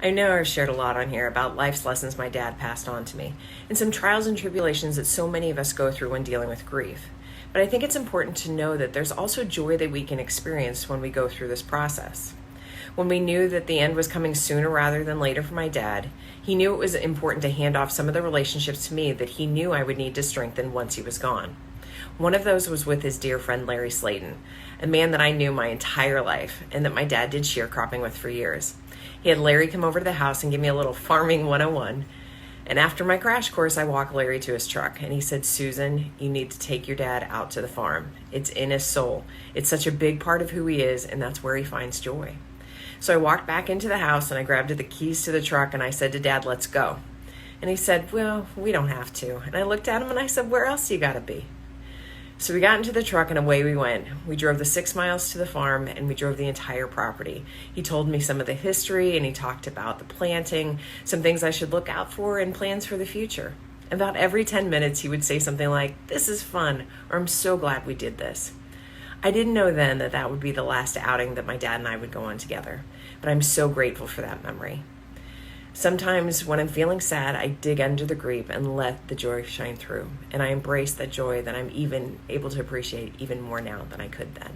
I know I've shared a lot on here about life's lessons my dad passed on to me, and some trials and tribulations that so many of us go through when dealing with grief. But I think it's important to know that there's also joy that we can experience when we go through this process. When we knew that the end was coming sooner rather than later for my dad, he knew it was important to hand off some of the relationships to me that he knew I would need to strengthen once he was gone. One of those was with his dear friend Larry Slayton, a man that I knew my entire life and that my dad did sharecropping with for years. He had Larry come over to the house and give me a little farming 101. And after my crash course, I walked Larry to his truck and he said, "Susan, you need to take your dad out to the farm. It's in his soul. It's such a big part of who he is, and that's where he finds joy." So I walked back into the house and I grabbed the keys to the truck and I said to Dad, "Let's go." And he said, "Well, we don't have to." And I looked at him and I said, "Where else do you gotta be?" So we got into the truck and away we went. We drove the 6 miles to the farm and we drove the entire property. He told me some of the history and he talked about the planting, some things I should look out for and plans for the future. About every 10 minutes he would say something like, "This is fun," or "I'm so glad we did this." I didn't know then that that would be the last outing that my dad and I would go on together, but I'm so grateful for that memory. Sometimes when I'm feeling sad, I dig under the grief and let the joy shine through, and I embrace that joy that I'm even able to appreciate even more now than I could then.